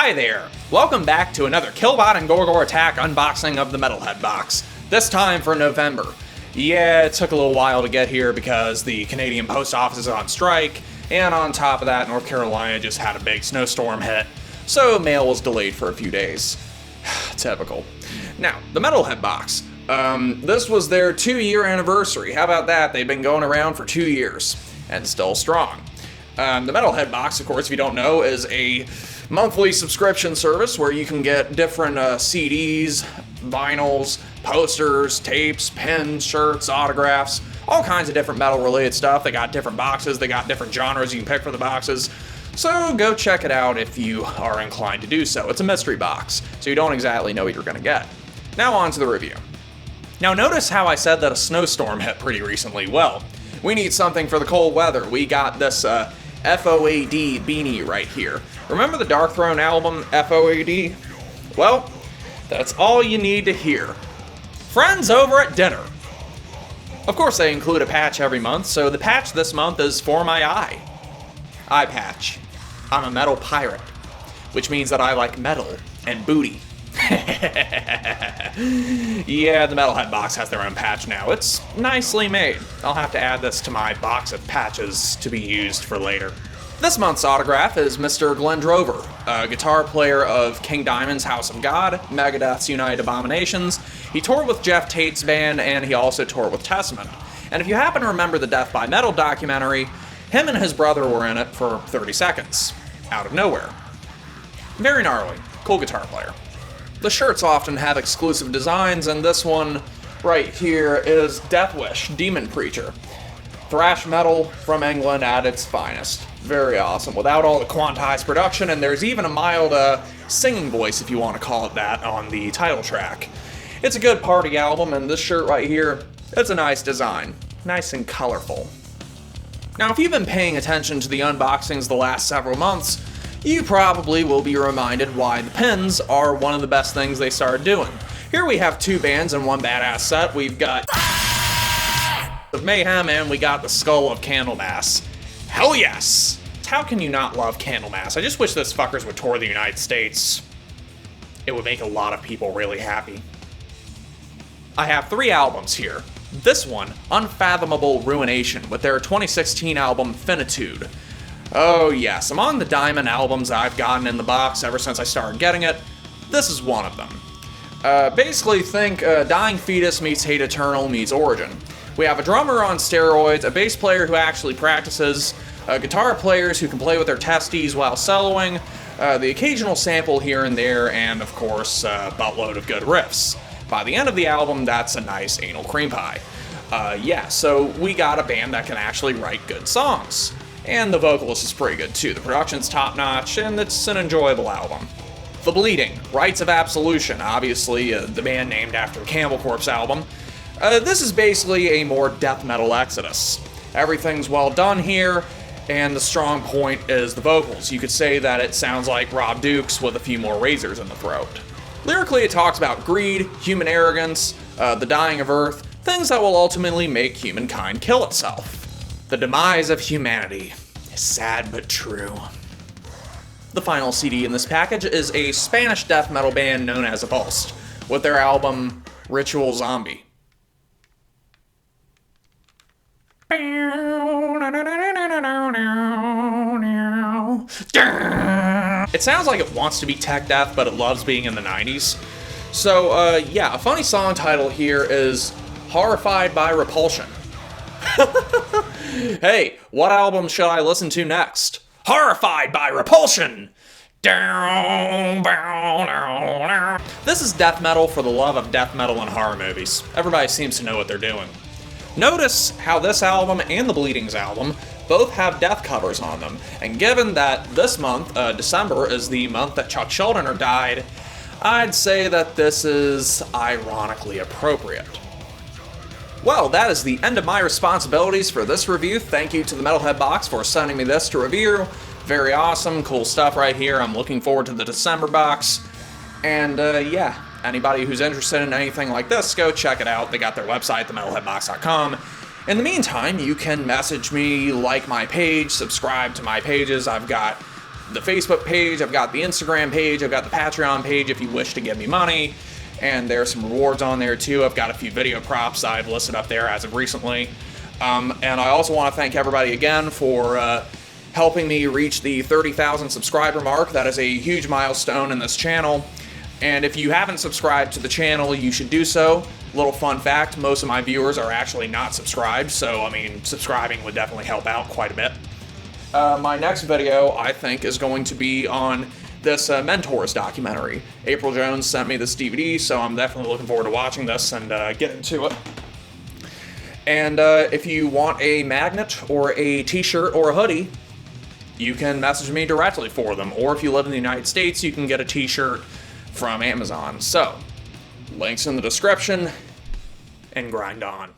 Hi there! Welcome back to another Killbot&GorGorAttack unboxing of the Metalhead Box, this time for November. Yeah, it took a little while to get here because the Canadian Post Office is on strike, and on top of that, North Carolina just had a big snowstorm hit, so mail was delayed for a few days. Typical. Now, the Metalhead Box. This was their 2-year anniversary. How about that? They've been going around for 2 years, and still strong. The Metalhead Box, of course, if you don't know, is a monthly subscription service where you can get different CDs, vinyls, posters, tapes, pins, shirts, autographs, all kinds of different metal-related stuff. They got different boxes, they got different genres you can pick for the boxes. So go check it out if you are inclined to do so. It's a mystery box, so you don't exactly know what you're going to get. Now on to the review. Now notice how I said that a snowstorm hit pretty recently. Well, we need something for the cold weather. We got this FOAD beanie right here. Remember the Darkthrone album, FOAD? Well, that's all you need to hear. Friends over at dinner. Of course they include a patch every month, so the patch this month is for my eye. Eye patch. I'm a metal pirate, which means that I like metal and booty. Yeah, the Metalhead Box has their own patch now. It's nicely made. I'll have to add this to my box of patches to be used for later. This month's autograph is Mr. Glenn Drover, a guitar player of King Diamond's House of God, Megadeth's United Abominations. He toured with Jeff Tate's band, and he also toured with Testament. And if you happen to remember the Death by Metal documentary, him and his brother were in it for 30 seconds, out of nowhere. Very gnarly, cool guitar player. The shirts often have exclusive designs, and this one right here is Deathwish, Demon Preacher. Thrash metal from England at its finest. Very awesome, without all the quantized production, and there's even a mild singing voice, if you want to call it that, on the title track. It's a good party album, and this shirt right here, it's a nice design. Nice and colorful. Now, if you've been paying attention to the unboxings the last several months, you probably will be reminded why the pins are one of the best things they started doing. Here we have 2 bands in one badass set. We've got of Mayhem, and we got the Skull of Candlemass. Hell yes! How can you not love Candlemass? I just wish those fuckers would tour the United States. It would make a lot of people really happy. I have 3 albums here. This one, Unfathomable Ruination, with their 2016 album Finitude. Oh yes, among the Diamond albums I've gotten in the box ever since I started getting it, this is one of them. Basically think Dying Fetus meets Hate Eternal meets Origin. We have a drummer on steroids, a bass player who actually practices, guitar players who can play with their testes while soloing, the occasional sample here and there, and of course, a buttload of good riffs. By the end of the album, that's a nice anal cream pie. Yeah, so we got a band that can actually write good songs. And the vocalist is pretty good too. The production's top-notch, and it's an enjoyable album. The Bleeding, Rites of Absolution, obviously the band named after the Cannibal Corpse album. This is basically a more death metal exodus. Everything's well done here, and the strong point is the vocals. You could say that it sounds like Rob Dukes with a few more razors in the throat. Lyrically, it talks about greed, human arrogance, the dying of Earth, things that will ultimately make humankind kill itself. The demise of humanity is sad but true. The final CD in this package is a Spanish death metal band known as Avulsed, with their album Ritual Zombie. It sounds like it wants to be tech death, but it loves being in the 90s. So, yeah, a funny song title here is Horrified by Repulsion. Hey, what album should I listen to next? Horrified by Repulsion! This is death metal for the love of death metal and horror movies. Everybody seems to know what they're doing. Notice how this album and the Bleeding's album both have death covers on them, and given that this month, December, is the month that Chuck Schuldiner died, I'd say that this is ironically appropriate. Well, that is the end of my responsibilities for this review. Thank you to the Metalhead Box for sending me this to review. Very awesome, cool stuff right here. I'm looking forward to the December box. And yeah, anybody who's interested in anything like this, go check it out. They got their website, themetalheadbox.com. In the meantime, you can message me, like my page, subscribe to my pages. I've got the Facebook page, I've got the Instagram page, I've got the Patreon page if you wish to give me money, and there's some rewards on there too. I've got a few video props I've listed up there as of recently. And I also want to thank everybody again for helping me reach the 30,000 subscriber mark. That is a huge milestone in this channel. And if you haven't subscribed to the channel, you should do so. Little fun fact, most of my viewers are actually not subscribed, so I mean, subscribing would definitely help out quite a bit. My next video, I think, is going to be on this Mentors documentary. April Jones sent me this DVD, so I'm definitely looking forward to watching this and getting to it. And if you want a magnet or a t-shirt or a hoodie, you can message me directly for them. Or if you live in the United States, you can get a t-shirt from Amazon. So, links in the description, and grind on.